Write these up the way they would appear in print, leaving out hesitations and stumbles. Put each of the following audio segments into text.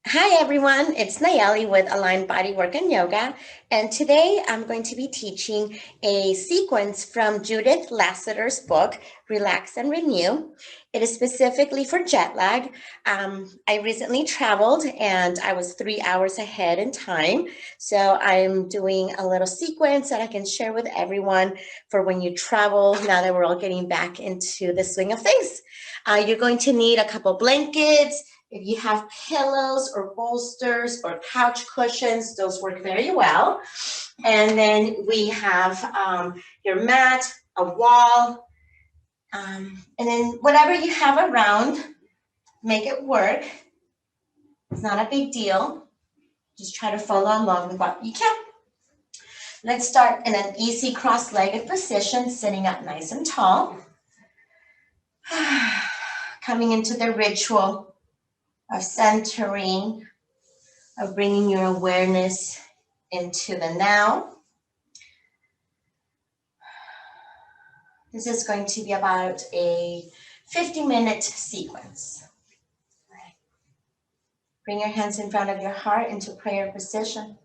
Hi everyone, it's Nayelli with ALIGN Bodywork and Yoga, and today I'm going to be teaching a sequence from Judith Lasater's book, Relax and Renew. It is specifically for jet lag. I recently traveled and I was 3 hours ahead in time, so I'm doing a little sequence that I can share with everyone for when you travel, now that we're all getting back into the swing of things. You're going to need a couple blankets. If you have pillows or bolsters or couch cushions, those work very well. And then we have your mat, a wall, and then whatever you have around, make it work. It's not a big deal. Just try to follow along with what you can. Let's start in an easy cross-legged position, sitting up nice and tall. Coming into the ritual of centering, of bringing your awareness into the now. This is going to be about a 50-minute sequence. Bring your hands in front of your heart into prayer position.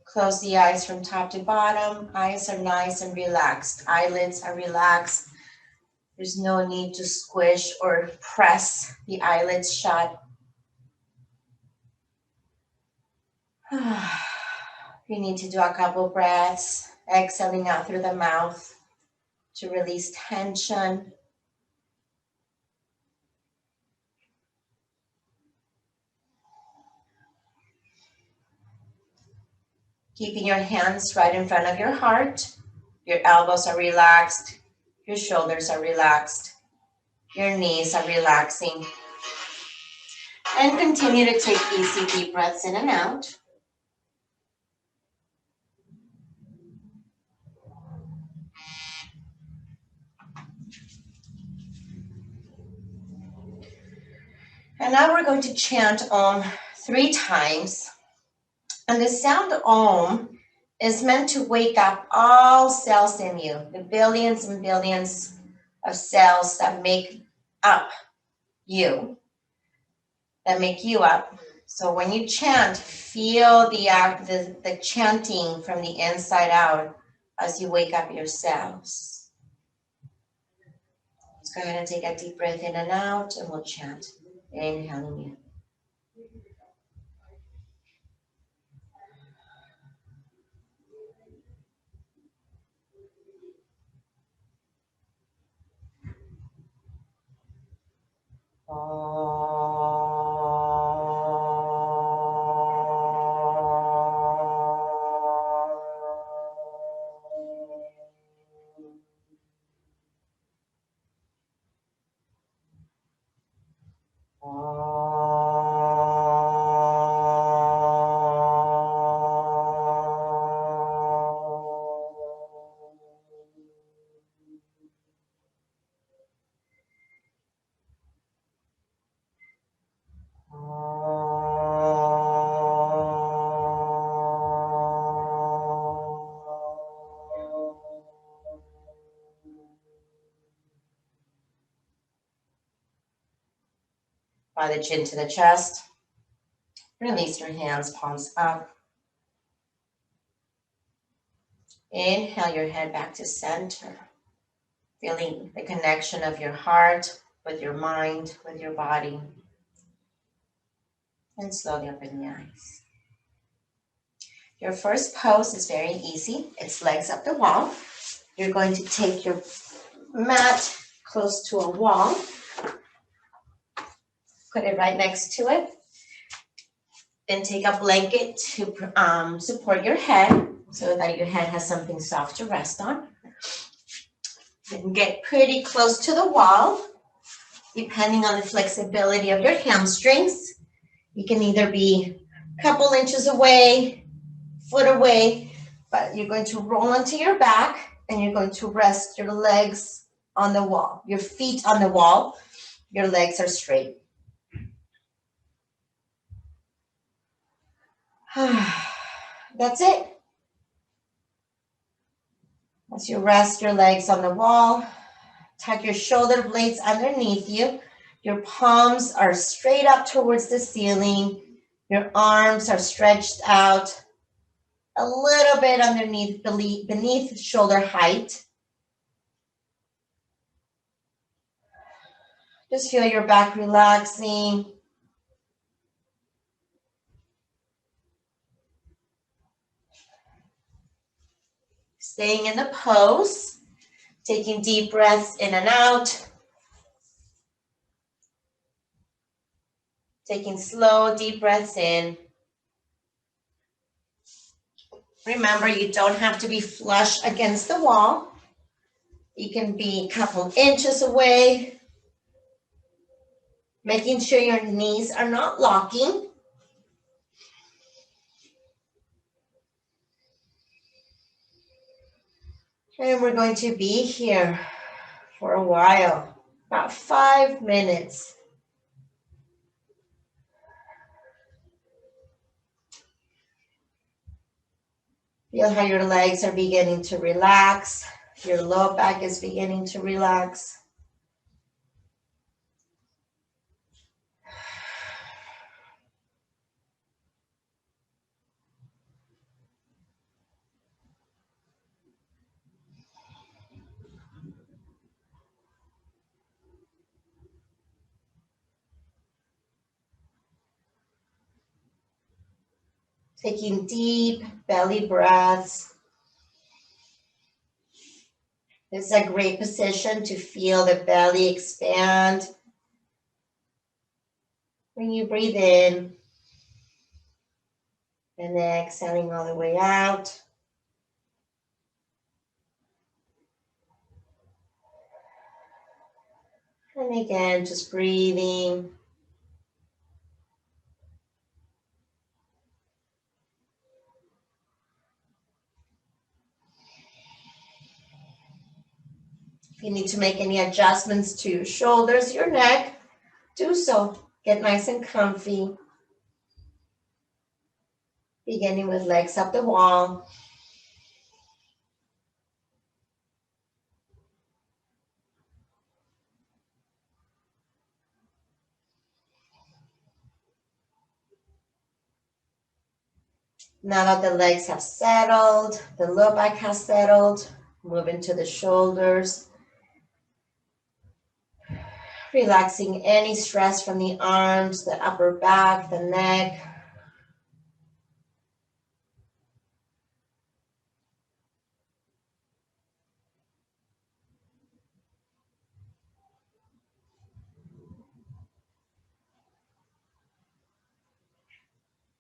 Close the eyes from top to bottom. Eyes are nice and relaxed. Eyelids are relaxed. There's no need to squish or press the eyelids shut. You need to do a couple breaths, exhaling out through the mouth to release tension. Keeping your hands right in front of your heart. Your elbows are relaxed. Your shoulders are relaxed. Your knees are relaxing. And continue to take easy deep breaths in and out. And now we're going to chant Om 3 times. And the sound Om is meant to wake up all cells in you, the billions and billions of cells that make up you, that make you up. So when you chant, feel the chanting from the inside out as you wake up your cells. Let's go ahead and take a deep breath in and out, and we'll chant. Inhaling in. By the chin to the chest. Release your hands, palms up. Inhale your head back to center. Feeling the connection of your heart with your mind, with your body. And slowly open the eyes. Your first pose is very easy. It's legs up the wall. You're going to take your mat close to a wall. Put it right next to it. Then take a blanket to support your head so that your head has something soft to rest on. Then get pretty close to the wall, depending on the flexibility of your hamstrings. You can either be a couple inches away, foot away, but you're going to roll onto your back and you're going to rest your legs on the wall, your feet on the wall. Your legs are straight. That's it. As you rest your legs on the wall, Tuck your shoulder blades underneath you. Your palms are straight up towards the ceiling. Your arms are stretched out a little bit underneath, beneath shoulder height. Just feel your back relaxing. Staying in the pose, taking deep breaths in and out. Taking slow, deep breaths in. Remember, you don't have to be flush against the wall. You can be a couple inches away. Making sure your knees are not locking. And we're going to be here for a while, about 5 minutes. Feel how your legs are beginning to relax. Your low back is beginning to relax. Taking deep belly breaths. This is a great position to feel the belly expand. When you breathe in and exhaling all the way out. And again, just breathing. If you need to make any adjustments to your shoulders, your neck, do so. Get nice and comfy. Beginning with legs up the wall. Now that the legs have settled, the low back has settled, move into the shoulders. Relaxing any stress from the arms, the upper back, the neck.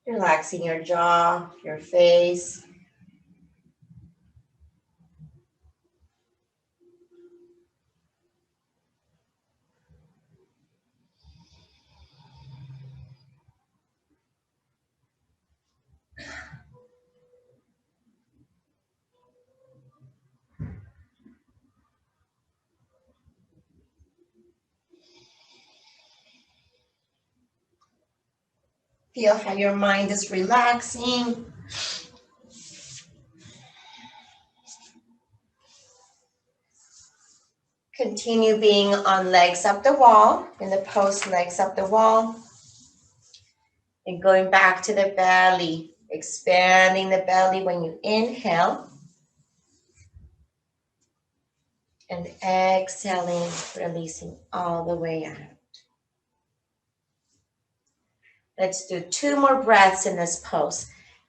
Relaxing your jaw, your face. Feel how your mind is relaxing. Continue being on legs up the wall, in the pose legs up the wall. And going back to the belly, expanding the belly when you inhale. And exhaling, releasing all the way out. Let's do 2 more breaths in this pose.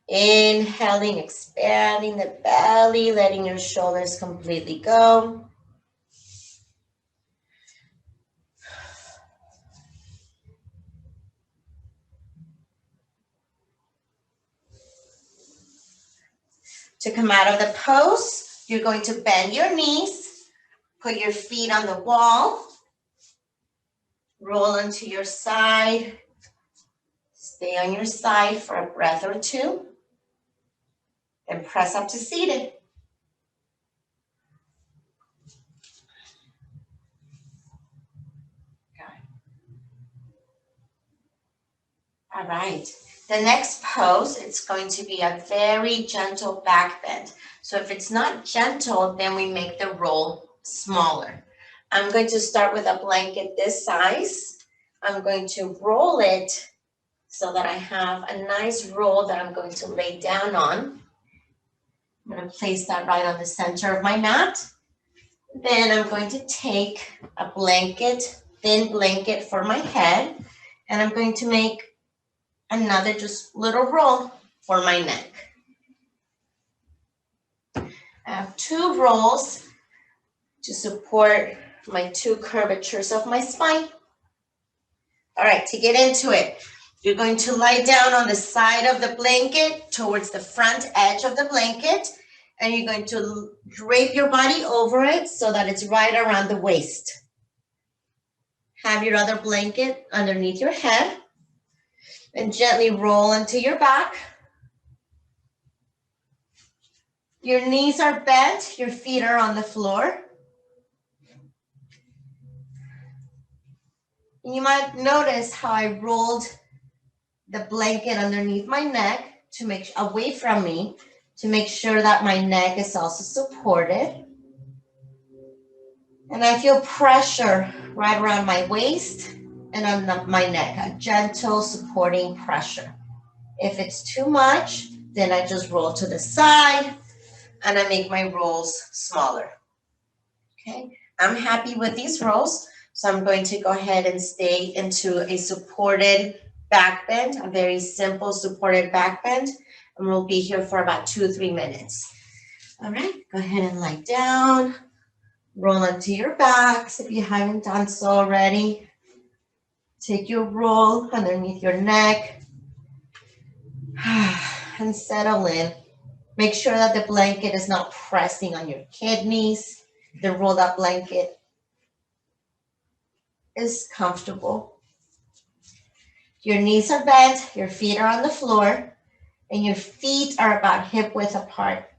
Inhaling, expanding the belly, letting your shoulders completely go. To come out of the pose, you're going to bend your knees, put your feet on the wall, roll onto your side, stay on your side for a breath or 2, then press up to seated. All right, the next pose, it's going to be a very gentle back bend. So if it's not gentle, then we make the roll smaller. I'm going to start with a blanket this size. I'm going to roll it so that I have a nice roll that I'm going to lay down on. I'm going to place that right on the center of my mat. Then I'm going to take a blanket, thin blanket for my head, and I'm going to make another just little roll for my neck. I have 2 rolls to support my 2 curvatures of my spine. All right, to get into it, you're going to lie down on the side of the blanket towards the front edge of the blanket, and you're going to drape your body over it so that it's right around the waist. Have your other blanket underneath your head and gently roll into your back. Your knees are bent, your feet are on the floor. And you might notice how I rolled the blanket underneath my neck to make away from me to make sure that my neck is also supported. And I feel pressure right around my waist and on my neck, a gentle supporting pressure. If it's too much, then I just roll to the side and I make my rolls smaller. Okay, I'm happy with these rolls, so I'm going to go ahead and stay into a supported back bend, a very simple supported back bend, and we'll be here for about 2-3 minutes. All right, go ahead and lie down, roll onto your backs if you haven't done so already. Take your roll underneath your neck and settle in. Make sure that the blanket is not pressing on your kidneys. The rolled up blanket is comfortable. Your knees are bent, your feet are on the floor, and your feet are about hip width apart.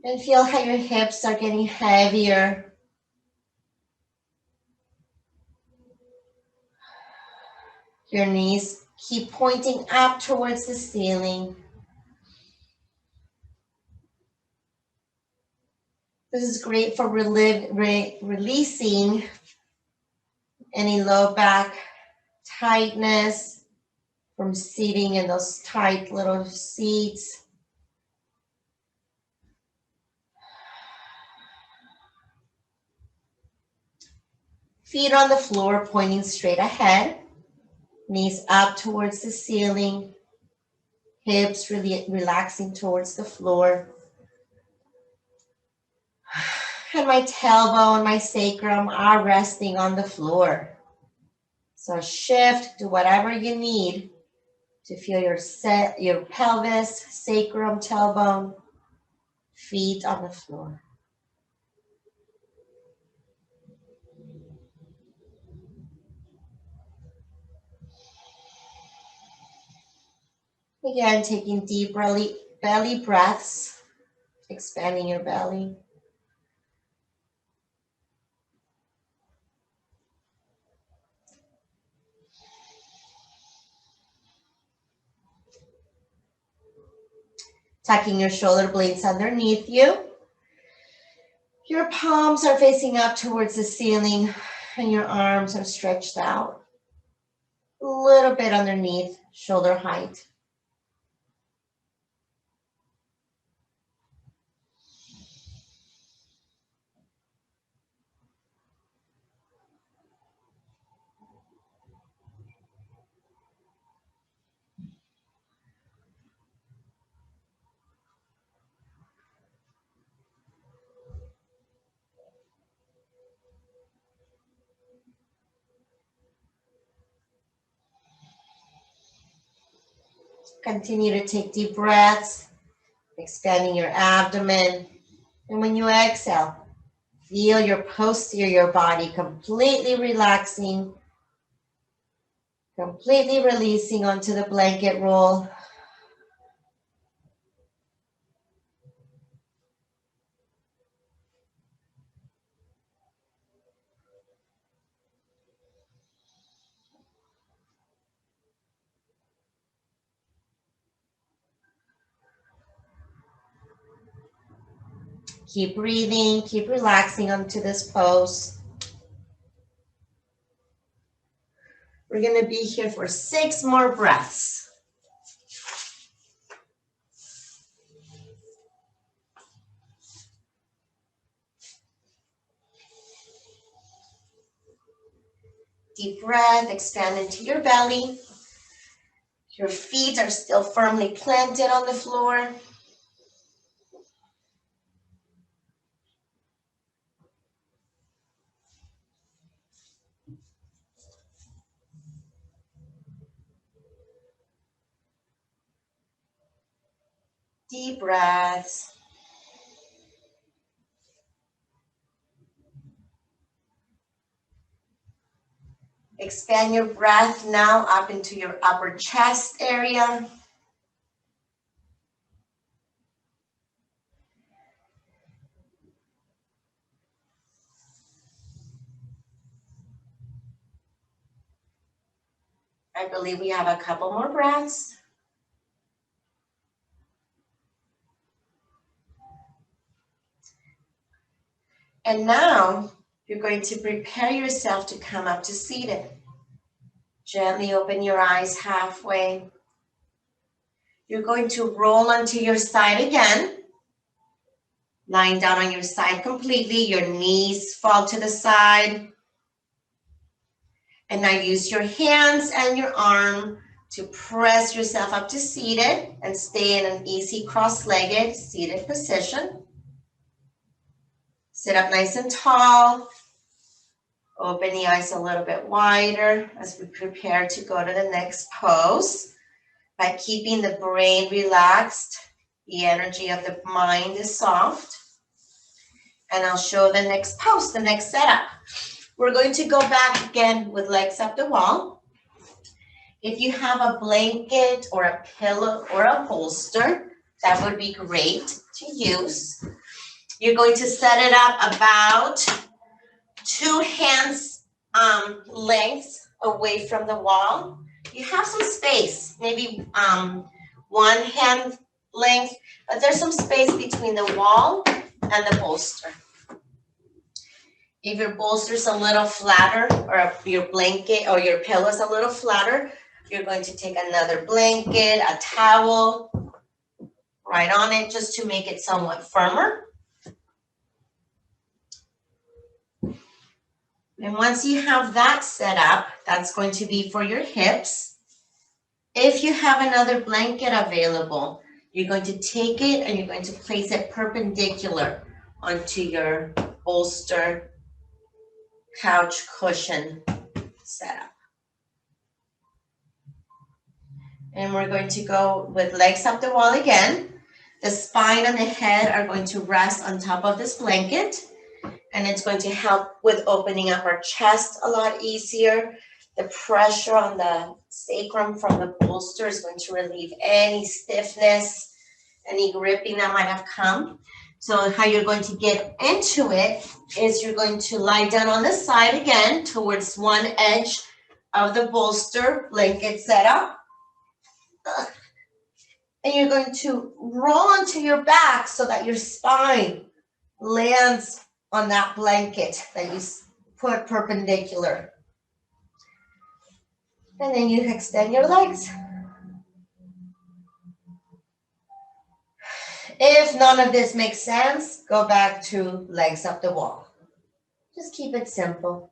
And feel how your hips are getting heavier. Your knees keep pointing up towards the ceiling. This is great for releasing any low back tightness from sitting in those tight little seats. Feet on the floor pointing straight ahead. Knees up towards the ceiling. Hips really relaxing towards the floor. And my tailbone, my sacrum are resting on the floor. So shift, do whatever you need to feel your pelvis, sacrum, tailbone, feet on the floor. Again, taking deep belly breaths, expanding your belly. Tucking your shoulder blades underneath you. Your palms are facing up towards the ceiling and your arms are stretched out. A little bit underneath shoulder height. Continue to take deep breaths, expanding your abdomen. And when you exhale, feel your posterior body completely relaxing, completely releasing onto the blanket roll. Keep breathing, keep relaxing onto this pose. We're going to be here for 6 more breaths. Deep breath, expand into your belly. Your feet are still firmly planted on the floor. Deep breaths. Expand your breath now up into your upper chest area. I believe we have a couple more breaths. And now you're going to prepare yourself to come up to seated. Gently open your eyes halfway. You're going to roll onto your side again. Lying down on your side completely. Your knees fall to the side. And now use your hands and your arm to press yourself up to seated and stay in an easy cross-legged seated position. Sit up nice and tall. Open the eyes a little bit wider as we prepare to go to the next pose. By keeping the brain relaxed, the energy of the mind is soft. And I'll show the next pose, the next setup. We're going to go back again with legs up the wall. If you have a blanket or a pillow or a bolster, that would be great to use. You're going to set it up about 2 hands lengths away from the wall. You have some space, maybe 1 hand length, but there's some space between the wall and the bolster. If your bolster's a little flatter or your blanket or your pillow's a little flatter, you're going to take another blanket, a towel, right on it just to make it somewhat firmer. And once you have that set up, that's going to be for your hips. If you have another blanket available, you're going to take it and you're going to place it perpendicular onto your bolster couch cushion setup. And we're going to go with legs up the wall again. The spine and the head are going to rest on top of this blanket. And it's going to help with opening up our chest a lot easier. The pressure on the sacrum from the bolster is going to relieve any stiffness, any gripping that might have come. So how you're going to get into it is you're going to lie down on the side again towards one edge of the bolster blanket setup. And you're going to roll onto your back so that your spine lands on that blanket that you put perpendicular. And then you extend your legs. If none of this makes sense, go back to legs up the wall. Just keep it simple.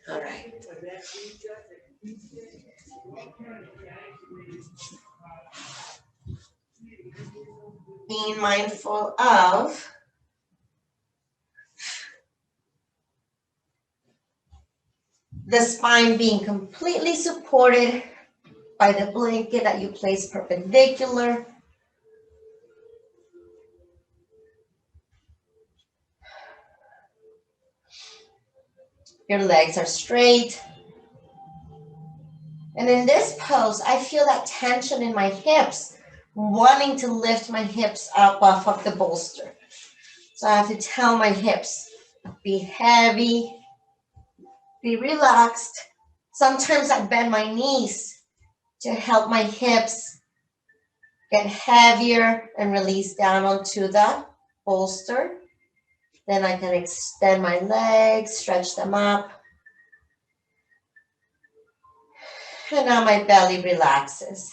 All right. Being mindful of the spine being completely supported by the blanket that you place perpendicular. Your legs are straight. And in this pose, I feel that tension in my hips, wanting to lift my hips up off of the bolster. So I have to tell my hips, be heavy, be relaxed. Sometimes I bend my knees to help my hips get heavier and release down onto the bolster. Then I can extend my legs, stretch them up. And now my belly relaxes.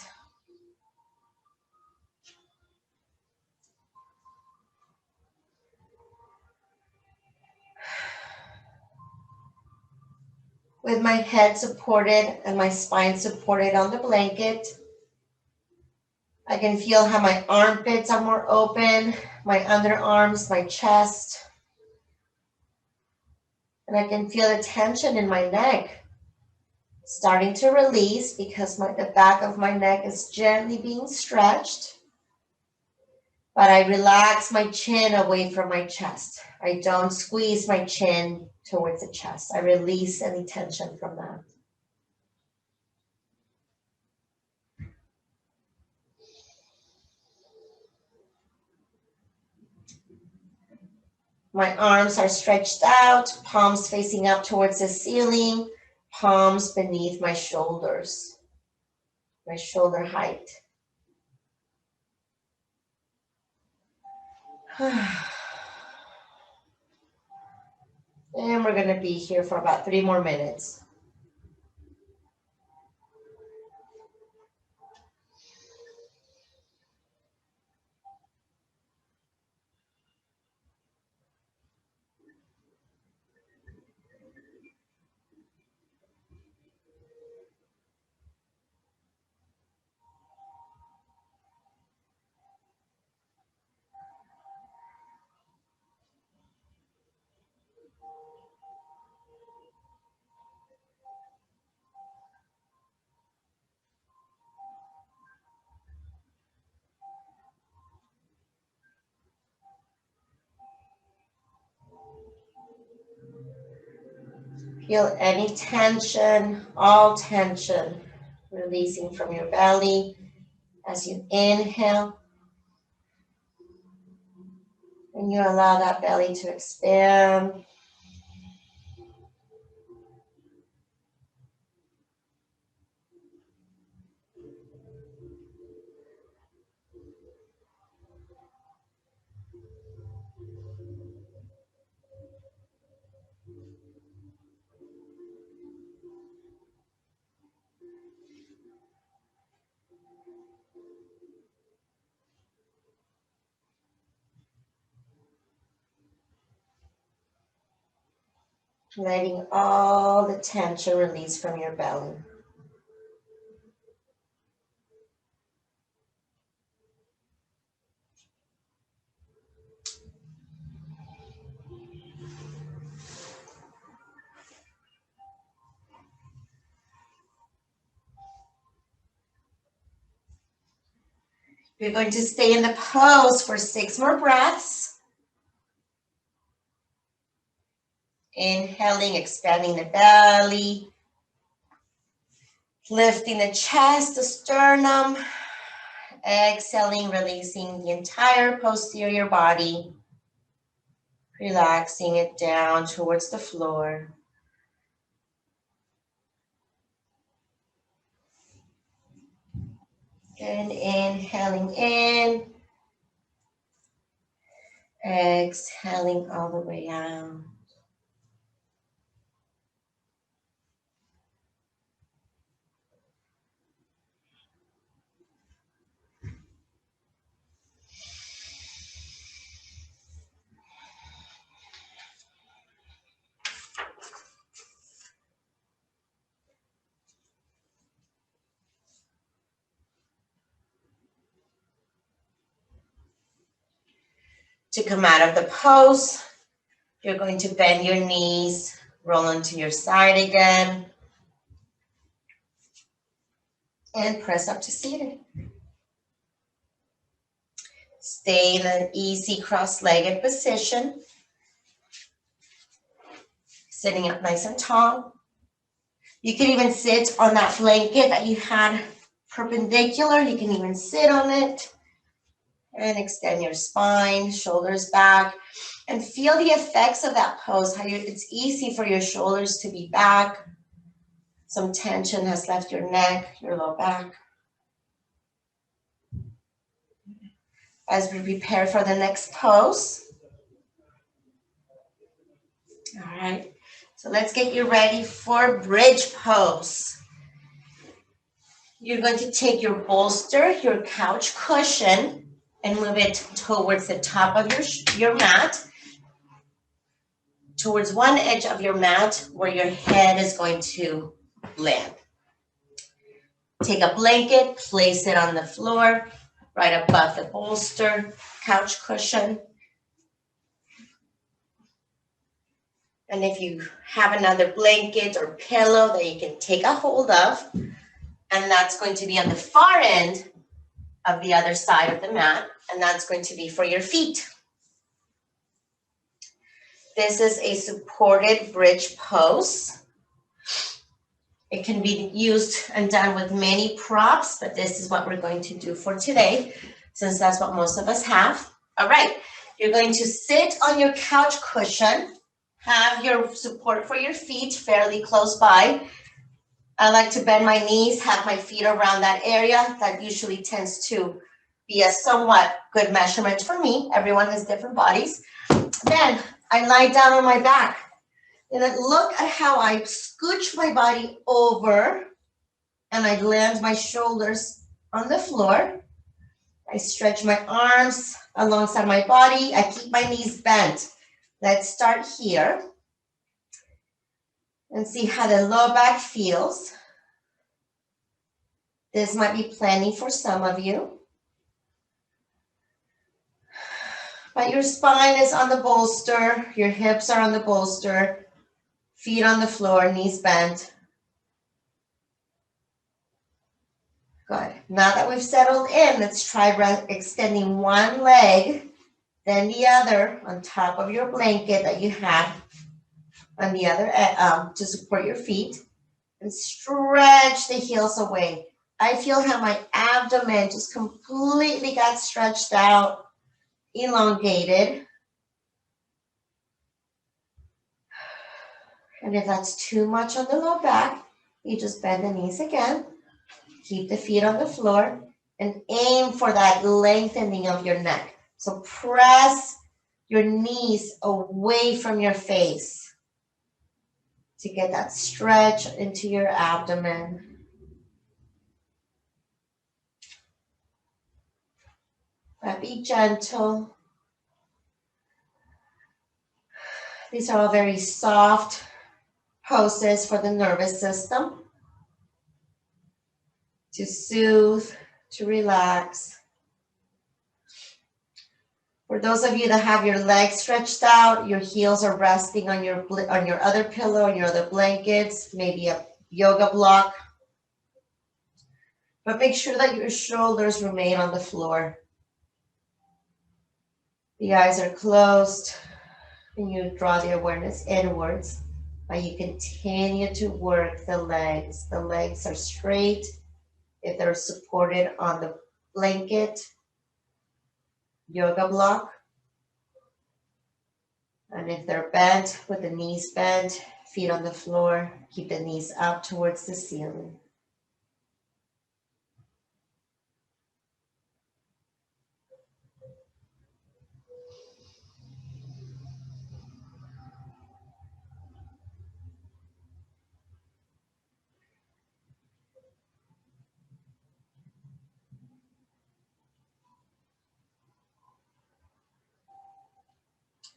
With my head supported and my spine supported on the blanket, I can feel how my armpits are more open, my underarms, my chest. And I can feel the tension in my neck starting to release because the back of my neck is gently being stretched. But I relax my chin away from my chest. I don't squeeze my chin towards the chest. I release any tension from that. My arms are stretched out, palms facing up towards the ceiling, palms beneath my shoulders, my shoulder height. And we're going to be here for about 3 more minutes. Feel any tension, all tension, releasing from your belly as you inhale. And you allow that belly to expand. Letting all the tension release from your belly. You're going to stay in the pose for 6 more breaths. Inhaling, expanding the belly. Lifting the chest, the sternum. Exhaling, releasing the entire posterior body. Relaxing it down towards the floor. And inhaling in. Exhaling all the way out. To come out of the pose, you're going to bend your knees, roll onto your side again, and press up to seated. Stay in an easy cross-legged position, sitting up nice and tall. You can even sit on that blanket that you had perpendicular. You can even sit on it. And extend your spine, shoulders back, and feel the effects of that pose, how it's easy for your shoulders to be back. Some tension has left your neck, your low back. As we prepare for the next pose. All right, so let's get you ready for bridge pose. You're going to take your bolster, your couch cushion, and move it towards the top of your mat, towards one edge of your mat where your head is going to land. Take a blanket, place it on the floor, right above the bolster, couch cushion. And if you have another blanket or pillow that you can take a hold of, and that's going to be on the far end of the other side of the mat, and that's going to be for your feet. This is a supported bridge pose. It can be used and done with many props, but this is what we're going to do for today, since that's what most of us have. All right, you're going to sit on your couch cushion, have your support for your feet fairly close by. I like to bend my knees, have my feet around that area. That usually tends to be a somewhat good measurement for me. Everyone has different bodies. Then I lie down on my back. And then look at how I scooch my body over and I land my shoulders on the floor. I stretch my arms alongside my body. I keep my knees bent. Let's start here and see how the low back feels. This might be plenty for some of you. But your spine is on the bolster, your hips are on the bolster, feet on the floor, knees bent. Good. Now that we've settled in, let's try extending one leg, then the other on top of your blanket that you have on the other to support your feet, and stretch the heels away. I feel how my abdomen just completely got stretched out, elongated. And if that's too much on the low back, you just bend the knees again. Keep the feet on the floor and aim for that lengthening of your neck. So press your knees away from your face to get that stretch into your abdomen. But be gentle. These are all very soft poses for the nervous system to soothe, to relax. For those of you that have your legs stretched out, your heels are resting on your other pillow, on your other blankets, maybe a yoga block. But make sure that your shoulders remain on the floor. The eyes are closed, and you draw the awareness inwards. But you continue to work the legs. The legs are straight if they're supported on the blanket, yoga block. And if they're bent, with the knees bent, feet on the floor, keep the knees up towards the ceiling.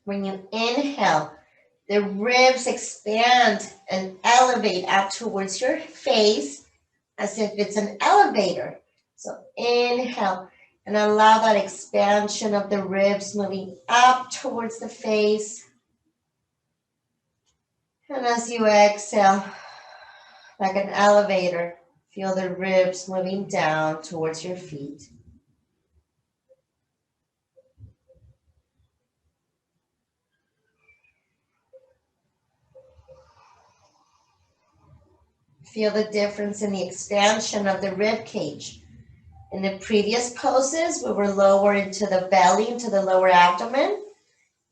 When you inhale, the ribs expand and elevate up towards your face as if it's an elevator. So inhale and allow that expansion of the ribs moving up towards the face. And as you exhale, like an elevator, feel the ribs moving down towards your feet. Feel the difference in the expansion of the rib cage In the previous poses, we were lower into the belly, into the lower abdomen.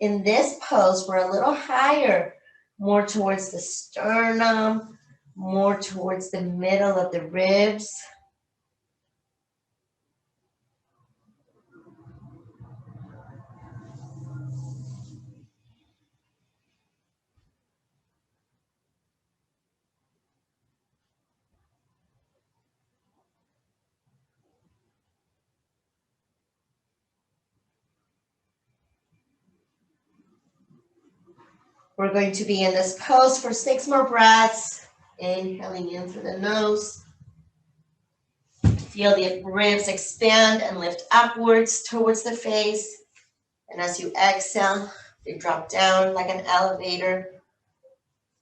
In this pose, we're a little higher, more towards the sternum, more towards the middle of the ribs. We're going to be in this pose for 6 more breaths. Inhaling in through the nose. Feel the ribs expand and lift upwards towards the face. And as you exhale, they drop down like an elevator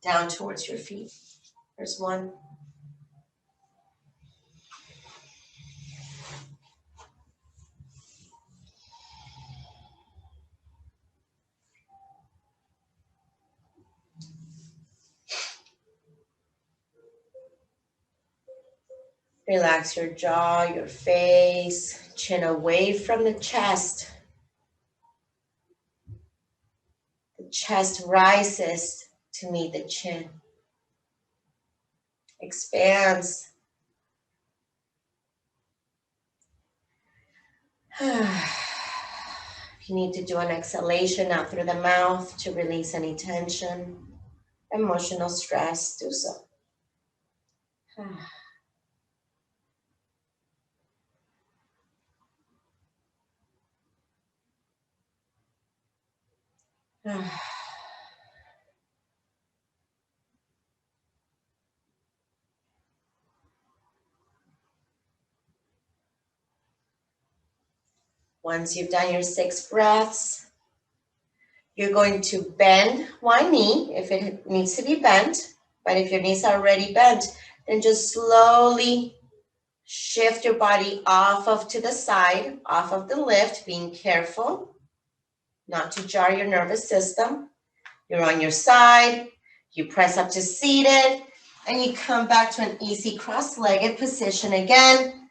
down towards your feet. There's 1. Relax your jaw, your face, chin away from the chest. The chest rises to meet the chin. Expands. If you need to do an exhalation out through the mouth to release any tension, emotional stress, do so. Once you've done your 6 breaths, you're going to bend one knee if it needs to be bent. But if your knees are already bent, then just slowly shift your body off of to the side, off of the lift, being careful not to jar your nervous system. You're on your side, you press up to seated, and you come back to an easy cross-legged position again,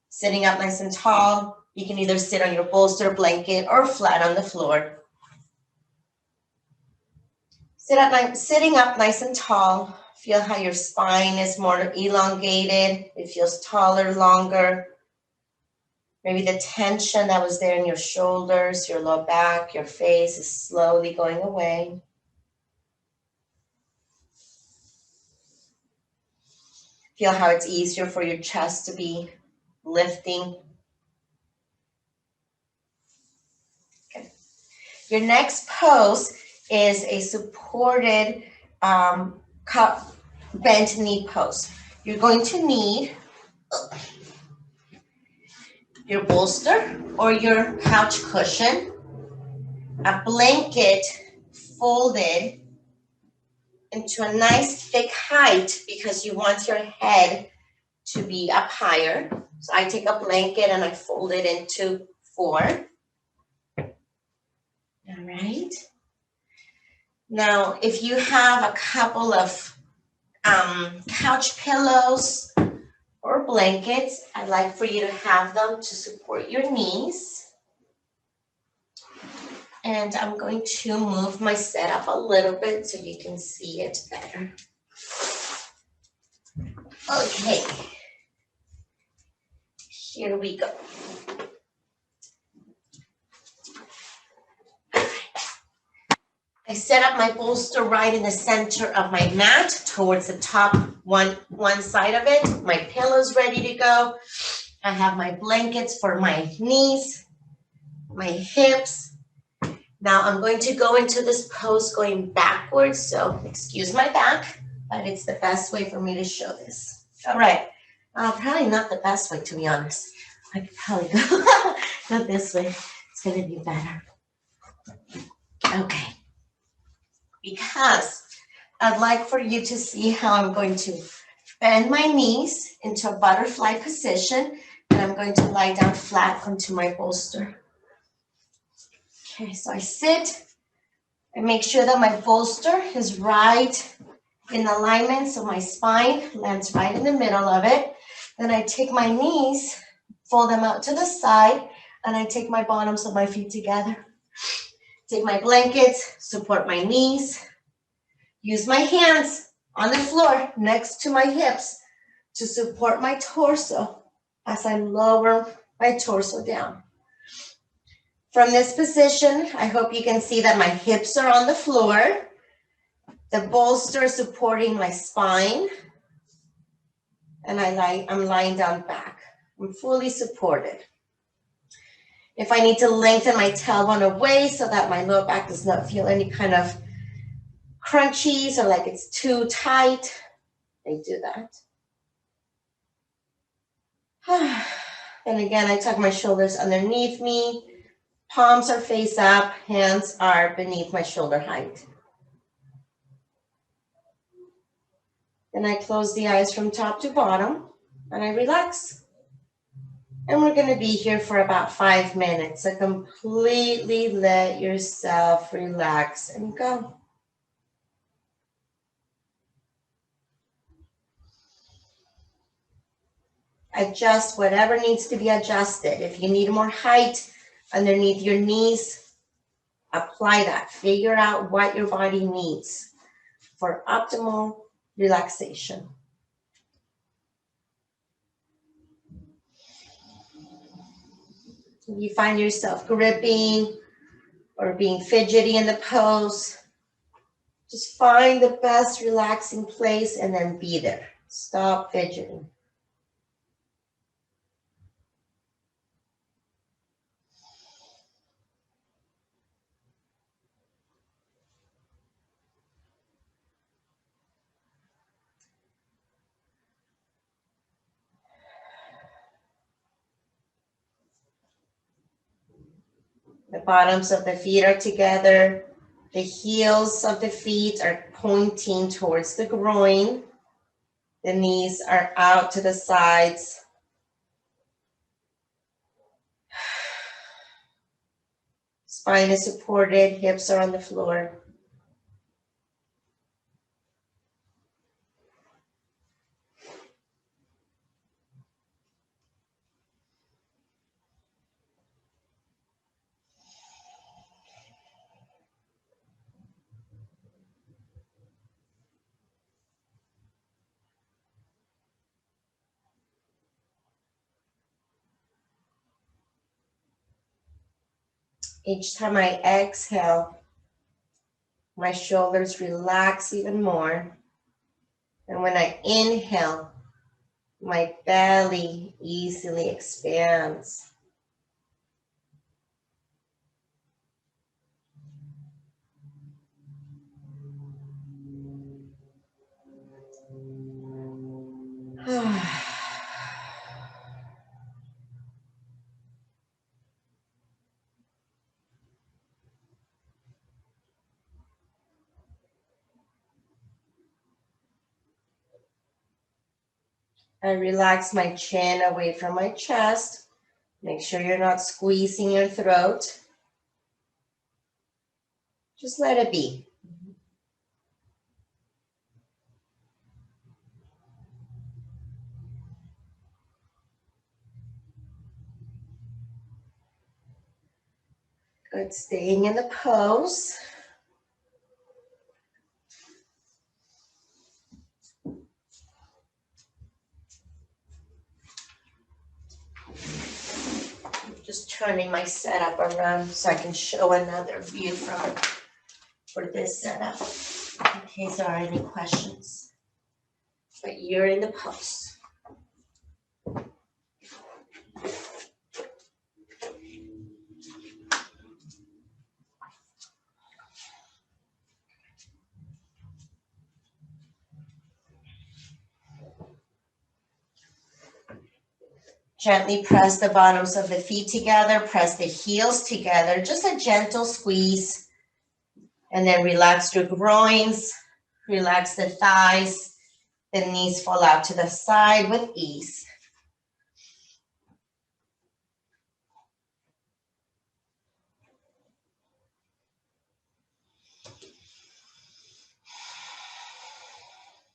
sitting up nice and tall. You can either sit on your bolster, blanket, or flat on the floor. Sitting up nice and tall. Feel how your spine is more elongated. It feels taller, longer. Maybe the tension that was there in your shoulders, your low back, your face is slowly going away. Feel how it's easier for your chest to be lifting. Okay. Your next pose is a supported bent knee pose. You're going to need your bolster or your couch cushion, a blanket folded into a nice thick height because you want your head to be up higher. So I take a blanket and I fold it into 4. All right. Now, if you have a couple of couch pillows or blankets, I'd like for you to have them to support your knees. And I'm going to move my setup a little bit so you can see it better. Okay. Here we go. I set up my bolster right in the center of my mat towards the top one side of it. My pillow's ready to go. I have my blankets for my knees, my hips. Now I'm going to go into this pose going backwards, so excuse my back, but it's the best way for me to show this. All right, probably not the best way, to be honest. I could probably go this way. It's gonna be better. Okay. Because I'd like for you to see how I'm going to bend my knees into a butterfly position, and I'm going to lie down flat onto my bolster. Okay, so I sit and make sure that my bolster is right in alignment, so my spine lands right in the middle of it. Then I take my knees Fold them out to the side, and I take my bottoms of my feet together. Take my blankets, support my knees. Use my hands on the floor next to my hips to support my torso as I lower my torso down. From this position, I hope you can see that my hips are on the floor. The bolster supporting my spine. And I'm lying down back. I'm fully supported. If I need to lengthen my tailbone away so that my lower back does not feel any kind of crunchies or like it's too tight, I do that. And again, I tuck my shoulders underneath me. Palms are face up, hands are beneath my shoulder height. Then I close the eyes from top to bottom and I relax. And we're going to be here for about 5 minutes. So completely let yourself relax and go. Adjust whatever needs to be adjusted. If you need more height underneath your knees, apply that. Figure out what your body needs for optimal relaxation. If you find yourself gripping or being fidgety in the pose, just find the best relaxing place and then be there. Stop fidgeting. The bottoms of the feet are together. The heels of the feet are pointing towards the groin. The knees are out to the sides. Spine is supported, hips are on the floor. Each time I exhale, my shoulders relax even more. And when I inhale, my belly easily expands. I relax my chin away from my chest. Make sure you're not squeezing your throat. Just let it be. Good, staying in the pose. Just turning my setup around so I can show another view for this setup in case there are any questions. But you're in the pose. Gently press the bottoms of the feet together, press the heels together, just a gentle squeeze. And then relax your groins, relax the thighs, the knees fall out to the side with ease.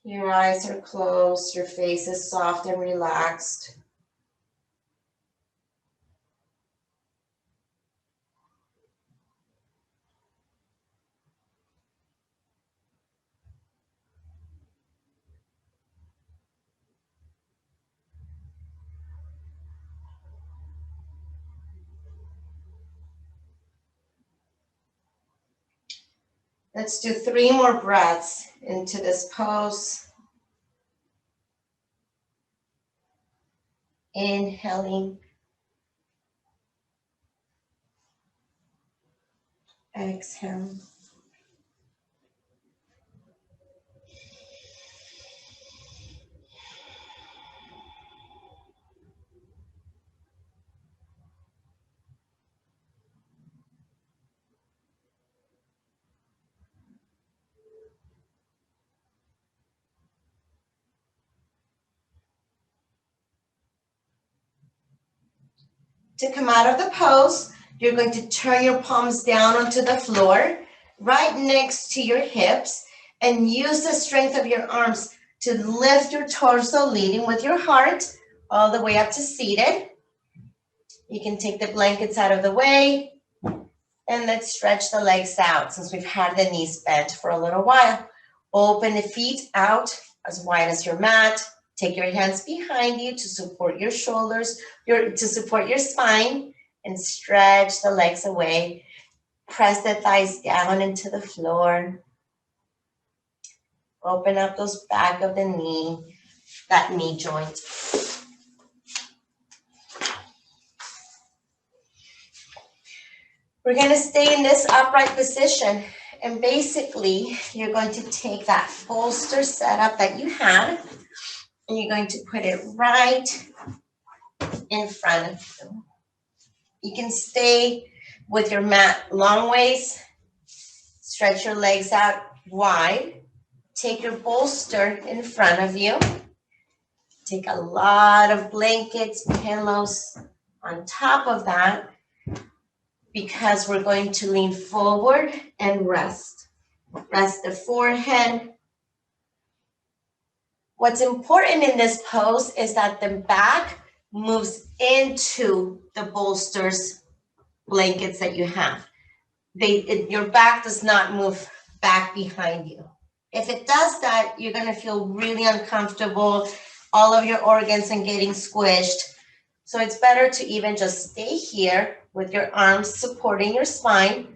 Your eyes are closed, your face is soft and relaxed. Let's do 3 more breaths into this pose. Inhaling. Exhale. To come out of the pose, you're going to turn your palms down onto the floor, right next to your hips, and use the strength of your arms to lift your torso, leading with your heart, all the way up to seated. You can take the blankets out of the way, and let's stretch the legs out since we've had the knees bent for a little while. Open the feet out as wide as your mat. Take your hands behind you to support your shoulders, to support your spine, and stretch the legs away. Press the thighs down into the floor. Open up those back of the knee, that knee joint. We're going to stay in this upright position. And basically, you're going to take that bolster setup that you had, and you're going to put it right in front of you. You can stay with your mat long ways. Stretch your legs out wide. Take your bolster in front of you. Take a lot of blankets, pillows on top of that, because we're going to lean forward and rest. Rest the forehead. What's important in this pose is that the back moves into the bolsters, blankets that you have. Your back does not move back behind you. If it does that, you're going to feel really uncomfortable, all of your organs and getting squished. So it's better to even just stay here with your arms supporting your spine,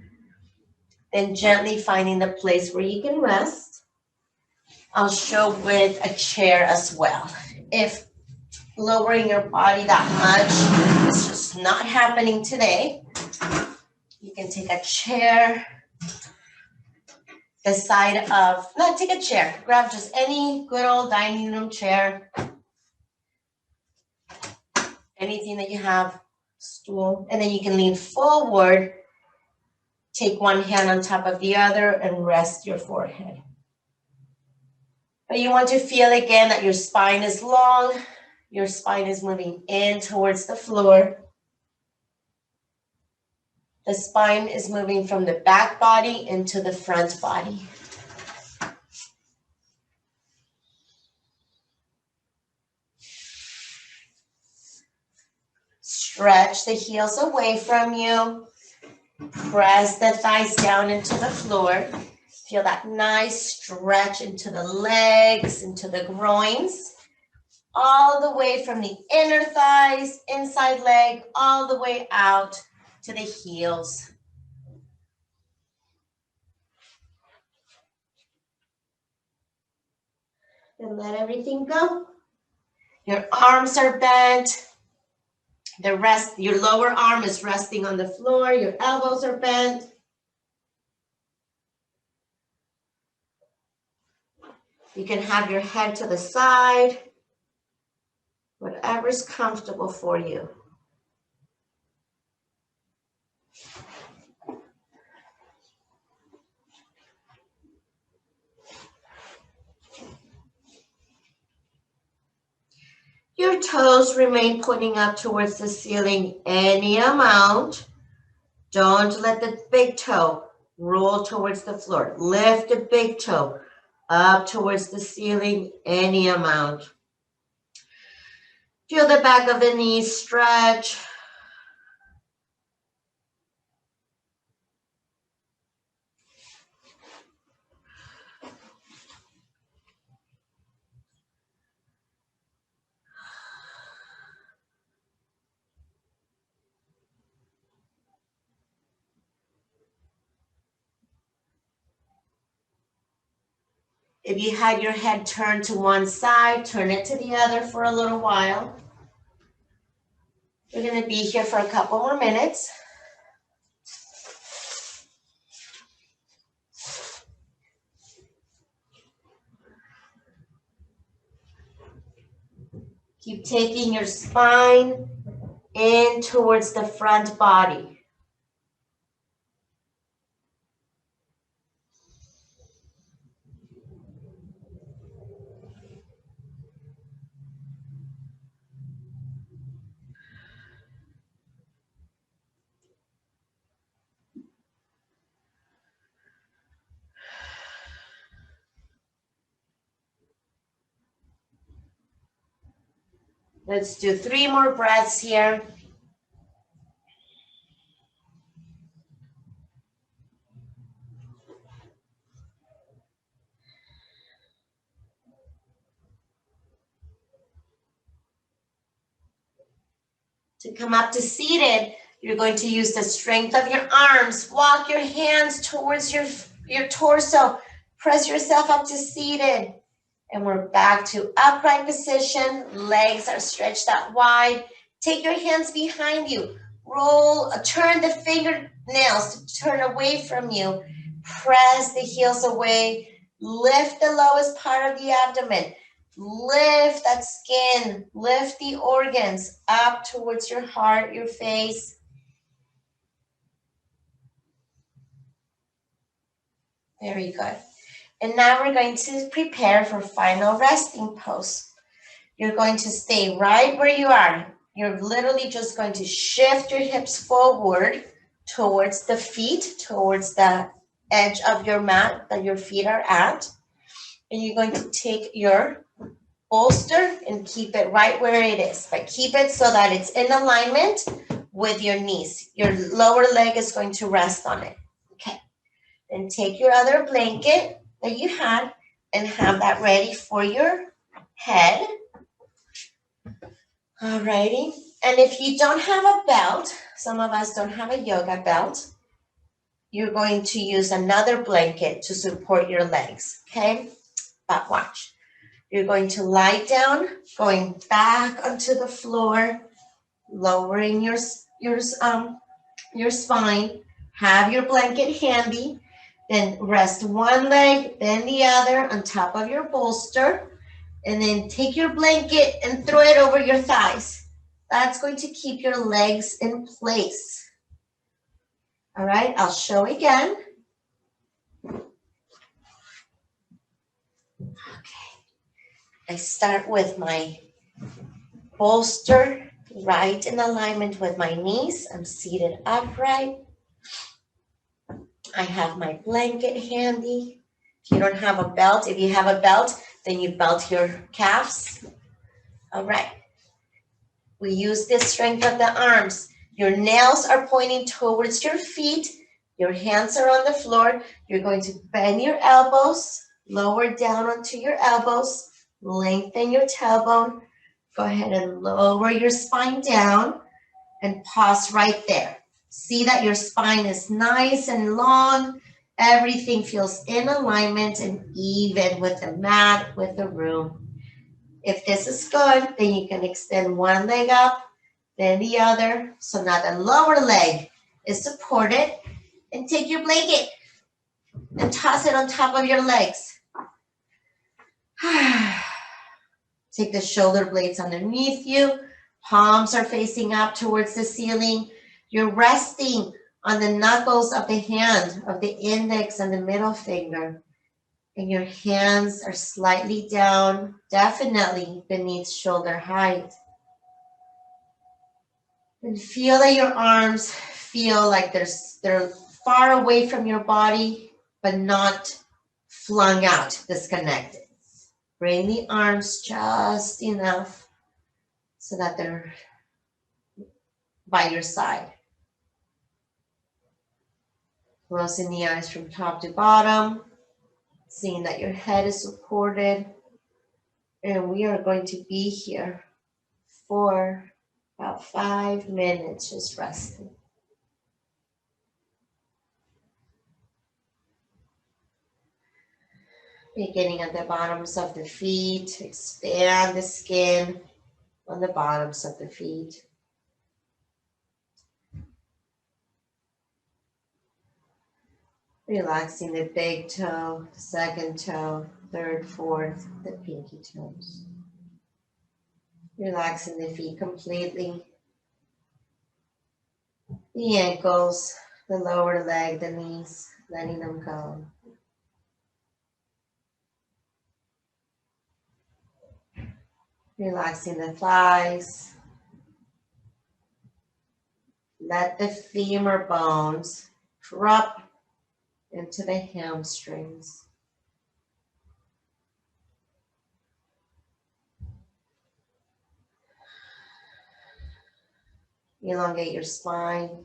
then gently finding the place where you can rest. I'll show with a chair as well. If lowering your body that much is just not happening today, you can take a chair, take a chair, grab just any good old dining room chair, anything that you have, stool, and then you can lean forward, take one hand on top of the other, and rest your forehead. But you want to feel again that your spine is long, your spine is moving in towards the floor. The spine is moving from the back body into the front body. Stretch the heels away from you. Press the thighs down into the floor. Feel that nice stretch into the legs, into the groins, all the way from the inner thighs, inside leg, all the way out to the heels. And let everything go. Your arms are bent. Your lower arm is resting on the floor. Your elbows are bent. You can have your head to the side, whatever's comfortable for you. Your toes remain pointing up towards the ceiling any amount. Don't let the big toe roll towards the floor. Lift the big toe up towards the ceiling any amount. Feel the back of the knees stretch. If you had your head turned to one side, turn it to the other for a little while. We're going to be here for a couple more minutes. Keep taking your spine in towards the front body. Let's do 3 more breaths here. To come up to seated, you're going to use the strength of your arms. Walk your hands towards your torso. Press yourself up to seated. And we're back to upright position. Legs are stretched out wide. Take your hands behind you. Roll, turn the fingernails to turn away from you. Press the heels away. Lift the lowest part of the abdomen. Lift that skin. Lift the organs up towards your heart, your face. Very good. And now we're going to prepare for final resting pose. You're going to stay right where you are. You're literally just going to shift your hips forward towards the feet, towards the edge of your mat that your feet are at. And you're going to take your bolster and keep it right where it is. But keep it so that it's in alignment with your knees. Your lower leg is going to rest on it. Okay. Then take your other blanket that you had and have that ready for your head. Alrighty. And if you don't have a belt, some of us don't have a yoga belt, you're going to use another blanket to support your legs, okay? But watch. You're going to lie down, going back onto the floor, lowering your spine, have your blanket handy, then rest one leg, then the other on top of your bolster, and then take your blanket and throw it over your thighs. That's going to keep your legs in place. All right, I'll show again. Okay, I start with my bolster right in alignment with my knees. I'm seated upright. I have my blanket handy. If you don't have a belt, if you have a belt, then you belt your calves. All right. We use the strength of the arms. Your nails are pointing towards your feet. Your hands are on the floor. You're going to bend your elbows, lower down onto your elbows, lengthen your tailbone. Go ahead and lower your spine down and pause right there. See that your spine is nice and long. Everything feels in alignment and even with the mat, with the room. If this is good, then you can extend one leg up, then the other. So now the lower leg is supported. And take your blanket and toss it on top of your legs. Take the shoulder blades underneath you. Palms are facing up towards the ceiling. You're resting on the knuckles of the hand, of the index and the middle finger. And your hands are slightly down, definitely beneath shoulder height. And feel that your arms feel like they're far away from your body, but not flung out, disconnected. Bring the arms just enough so that they're by your side. Closing the eyes from top to bottom, seeing that your head is supported. And we are going to be here for about 5 minutes, just resting. Beginning at the bottoms of the feet, expand the skin on the bottoms of the feet. Relaxing the big toe, the second toe, third, fourth, the pinky toes. Relaxing the feet completely. The ankles, the lower leg, the knees, letting them go. Relaxing the thighs. Let the femur bones drop into the hamstrings. Elongate your spine.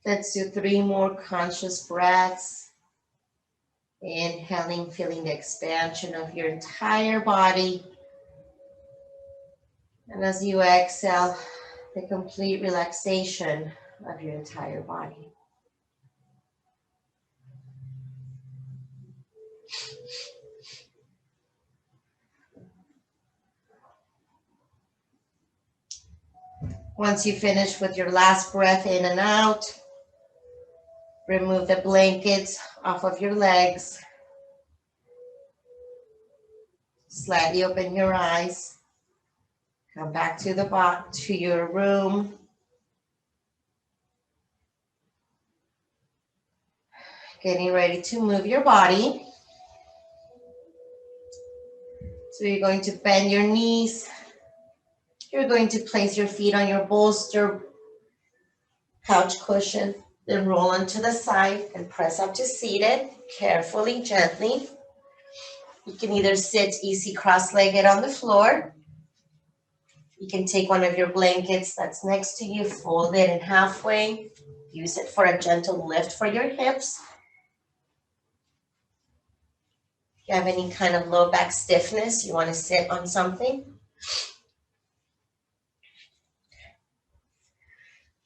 Let's do 3 more conscious breaths. Inhaling, feeling the expansion of your entire body. And as you exhale, the complete relaxation of your entire body. Once you finish with your last breath in and out, remove the blankets off of your legs. Slightly open your eyes. Come back to to your room. Getting ready to move your body. So you're going to bend your knees. You're going to place your feet on your bolster, couch cushion, then roll onto the side and press up to seated, carefully, gently. You can either sit easy cross-legged on the floor. You can take one of your blankets that's next to you, fold it in halfway. Use it for a gentle lift for your hips. If you have any kind of low back stiffness, you want to sit on something,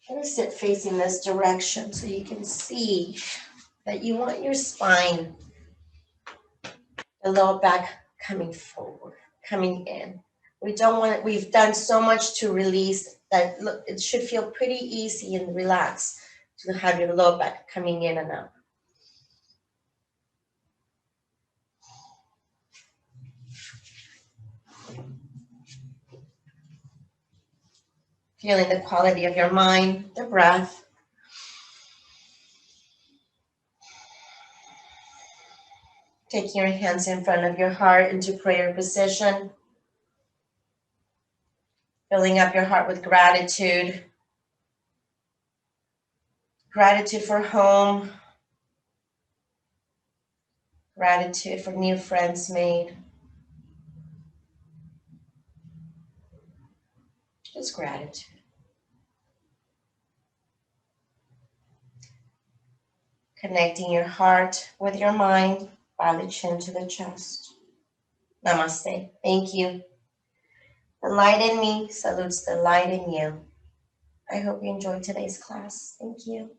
I'm going to sit facing this direction so you can see that you want your spine, the lower back coming forward, coming in. We don't want it, we've done so much to release that look, it should feel pretty easy and relaxed to have your lower back coming in and out. Feeling the quality of your mind, the breath. Taking your hands in front of your heart into prayer position. Filling up your heart with gratitude. Gratitude for home. Gratitude for new friends made. Just gratitude. Connecting your heart with your mind, bow the chin to the chest. Namaste. Thank you. The light in me salutes the light in you. I hope you enjoyed today's class. Thank you.